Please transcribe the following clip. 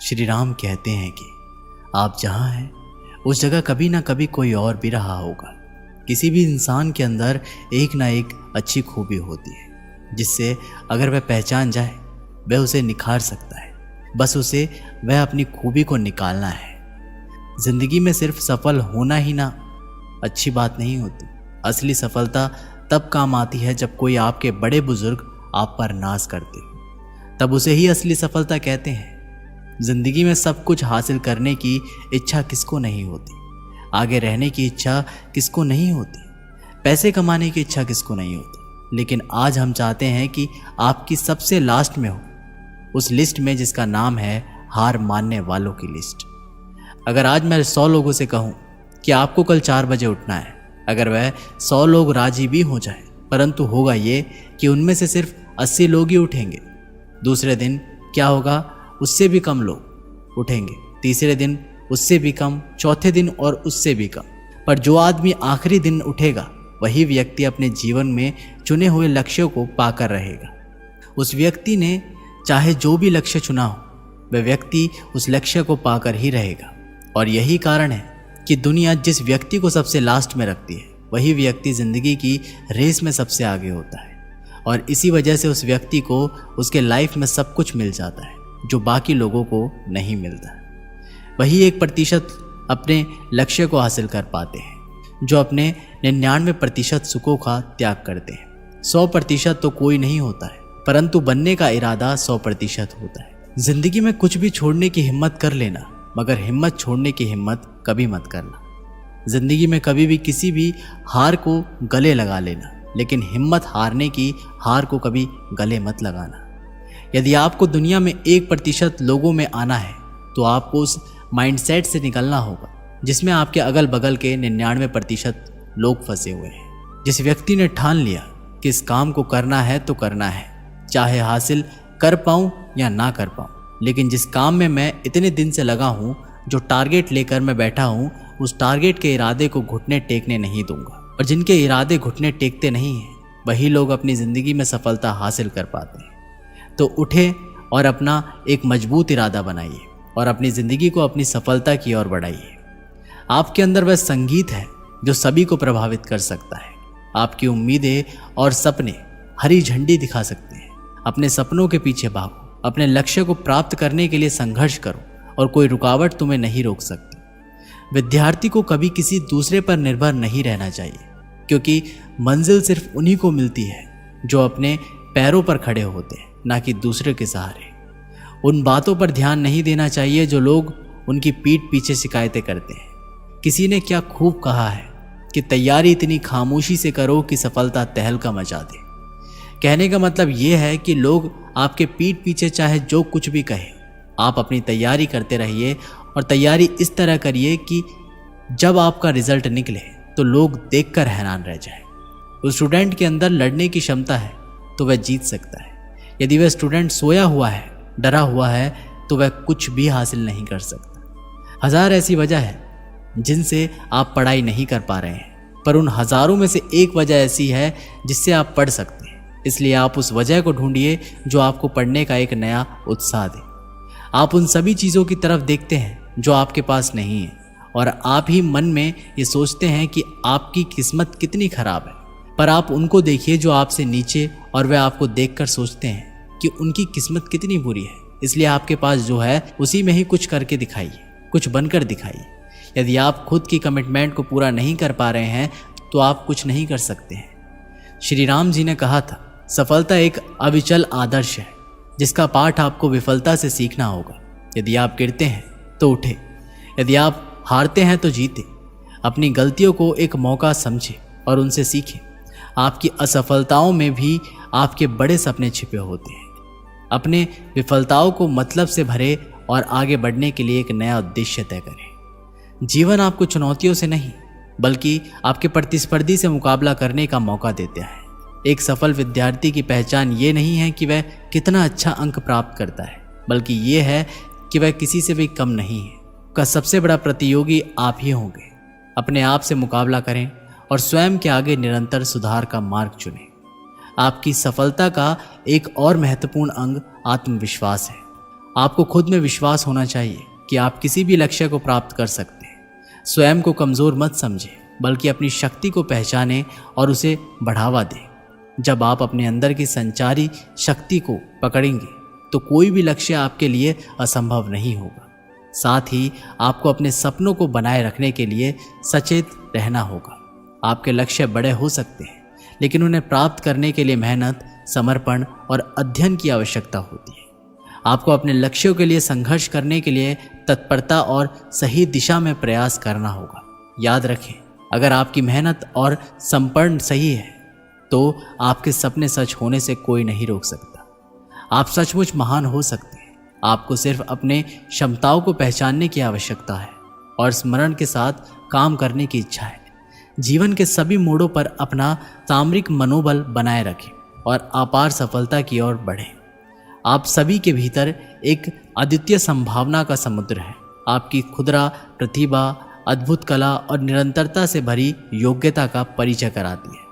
श्री राम कहते हैं कि आप जहाँ हैं उस जगह कभी ना कभी कोई और भी रहा होगा। किसी भी इंसान के अंदर एक ना एक अच्छी खूबी होती है जिससे अगर वह पहचान जाए वह उसे निखार सकता है। बस उसे वह अपनी खूबी को निकालना है। जिंदगी में सिर्फ सफल होना ही ना अच्छी बात नहीं होती। असली सफलता तब काम आती है जब कोई आपके बड़े बुजुर्ग आप पर नाज करते हो, तब उसे ही असली सफलता कहते हैं। जिंदगी में सब कुछ हासिल करने की इच्छा किसको नहीं होती, आगे रहने की इच्छा किसको नहीं होती, पैसे कमाने की इच्छा किसको नहीं होती। लेकिन आज हम चाहते हैं कि आपकी सबसे लास्ट में हो उस लिस्ट में जिसका नाम है हार मानने वालों की लिस्ट। अगर आज मैं 100 लोगों से कहूं कि आपको कल 4 बजे उठना है, अगर वह 100 लोग राजी भी हो जाए, परंतु होगा ये कि उनमें से सिर्फ 80 लोग ही उठेंगे। दूसरे दिन क्या होगा, उससे भी कम लोग उठेंगे, तीसरे दिन उससे भी कम, चौथे दिन और उससे भी कम। पर जो आदमी आखिरी दिन उठेगा वही व्यक्ति अपने जीवन में चुने हुए लक्ष्यों को पाकर रहेगा। उस व्यक्ति ने चाहे जो भी लक्ष्य चुना हो, वह व्यक्ति उस लक्ष्य को पाकर ही रहेगा। और यही कारण है कि दुनिया जिस व्यक्ति को सबसे लास्ट में रखती है वही व्यक्ति जिंदगी की रेस में सबसे आगे होता है। और इसी वजह से उस व्यक्ति को उसके लाइफ में सब कुछ मिल जाता है जो बाकी लोगों को नहीं मिलता। वही 1% अपने लक्ष्य को हासिल कर पाते हैं जो अपने 99% सुखों का त्याग करते हैं। 100% तो कोई नहीं होता है, परंतु बनने का इरादा 100% होता है। जिंदगी में कुछ भी छोड़ने की हिम्मत कर लेना, मगर हिम्मत छोड़ने की हिम्मत कभी मत करना। जिंदगी में कभी भी किसी भी हार को गले लगा लेना, लेकिन हिम्मत हारने की हार को कभी गले मत लगाना। यदि आपको दुनिया में 1% लोगों में आना है तो आपको उस माइंडसेट से निकलना होगा जिसमें आपके अगल बगल के 99% लोग फंसे हुए हैं। जिस व्यक्ति ने ठान लिया कि इस काम को करना है तो करना है, चाहे हासिल कर पाऊं या ना कर पाऊं, लेकिन जिस काम में मैं इतने दिन से लगा हूं, जो टारगेट लेकर मैं बैठा हूं, उस टारगेट के इरादे को घुटने टेकने नहीं दूंगा। और जिनके इरादे घुटने टेकते नहीं हैं वही लोग अपनी ज़िंदगी में सफलता हासिल कर पाते हैं। तो उठे और अपना एक मजबूत इरादा बनाइए और अपनी ज़िंदगी को अपनी सफलता की ओर बढ़ाइए। आपके अंदर वह संगीत है जो सभी को प्रभावित कर सकता है। आपकी उम्मीदें और सपने हरी झंडी दिखा सकते हैं। अपने सपनों के पीछे भागो, अपने लक्ष्य को प्राप्त करने के लिए संघर्ष करो और कोई रुकावट तुम्हें नहीं रोक सकती। विद्यार्थी को कभी किसी दूसरे पर निर्भर नहीं रहना चाहिए, क्योंकि मंजिल सिर्फ उन्हीं को मिलती है जो अपने पैरों पर खड़े होते हैं, ना कि दूसरे के सहारे। उन बातों पर ध्यान नहीं देना चाहिए जो लोग उनकी पीठ पीछे शिकायतें करते हैं। किसी ने क्या खूब कहा है कि तैयारी इतनी खामोशी से करो कि सफलता तहलका मचा दे। कहने का मतलब यह है कि लोग आपके पीठ पीछे चाहे जो कुछ भी कहे, आप अपनी तैयारी करते रहिए और तैयारी इस तरह करिए कि जब आपका रिजल्ट निकले तो लोग देखकर हैरान रह जाए। उस स्टूडेंट के अंदर लड़ने की क्षमता है तो वह जीत सकता है। यदि वह स्टूडेंट सोया हुआ है, डरा हुआ है, तो वह कुछ भी हासिल नहीं कर सकता। 1000 ऐसी वजह है जिनसे आप पढ़ाई नहीं कर पा रहे हैं, पर उन हज़ारों में से एक वजह ऐसी है जिससे आप पढ़ सकते हैं। इसलिए आप उस वजह को ढूंढिए जो आपको पढ़ने का एक नया उत्साह दे। आप उन सभी चीज़ों की तरफ देखते हैं जो आपके पास नहीं है और आप ही मन में ये सोचते हैं कि आपकी किस्मत कितनी खराब है, पर आप उनको देखिए जो आपसे नीचे, और वे आपको देखकर सोचते हैं कि उनकी किस्मत कितनी बुरी है। इसलिए आपके पास जो है उसी में ही कुछ करके दिखाइए, कुछ बनकर दिखाइए। यदि आप खुद की कमिटमेंट को पूरा नहीं कर पा रहे हैं तो आप कुछ नहीं कर सकते हैं। श्री राम जी ने कहा था, सफलता एक अविचल आदर्श है जिसका पाठ आपको विफलता से सीखना होगा। यदि आप गिरते हैं तो उठे, यदि आप हारते हैं तो जीते। अपनी गलतियों को एक मौका समझें और उनसे सीखें। आपकी असफलताओं में भी आपके बड़े सपने छिपे होते हैं। अपने विफलताओं को मतलब से भरे और आगे बढ़ने के लिए एक नया उद्देश्य तय करें। जीवन आपको चुनौतियों से नहीं बल्कि आपके प्रतिस्पर्धी से मुकाबला करने का मौका देता है। एक सफल विद्यार्थी की पहचान ये नहीं है कि वह कितना अच्छा अंक प्राप्त करता है, बल्कि ये है कि वह किसी से भी कम नहीं है। का सबसे बड़ा प्रतियोगी आप ही होंगे। अपने आप से मुकाबला करें और स्वयं के आगे निरंतर सुधार का मार्ग चुनें। आपकी सफलता का एक और महत्वपूर्ण अंग आत्मविश्वास है। आपको खुद में विश्वास होना चाहिए कि आप किसी भी लक्ष्य को प्राप्त कर सकते हैं। स्वयं को कमज़ोर मत समझें, बल्कि अपनी शक्ति को पहचानें और उसे बढ़ावा दें। जब आप अपने अंदर की संचारी शक्ति को पकड़ेंगे तो कोई भी लक्ष्य आपके लिए असंभव नहीं होगा। साथ ही आपको अपने सपनों को बनाए रखने के लिए सचेत रहना होगा। आपके लक्ष्य बड़े हो सकते हैं, लेकिन उन्हें प्राप्त करने के लिए मेहनत, समर्पण और अध्ययन की आवश्यकता होती है। आपको अपने लक्ष्यों के लिए संघर्ष करने के लिए तत्परता और सही दिशा में प्रयास करना होगा। याद रखें, अगर आपकी मेहनत और समर्पण सही है तो आपके सपने सच होने से कोई नहीं रोक सकता। आप सचमुच महान हो सकते हैं। आपको सिर्फ अपने क्षमताओं को पहचानने की आवश्यकता है और स्मरण के साथ काम करने की इच्छा है। जीवन के सभी मोड़ों पर अपना सामरिक मनोबल बनाए रखें और अपार सफलता की ओर बढ़ें। आप सभी के भीतर एक अद्वितीय संभावना का समुद्र है। आपकी खुदरा प्रतिभा, अद्भुत कला और निरंतरता से भरी योग्यता का परिचय कराती है।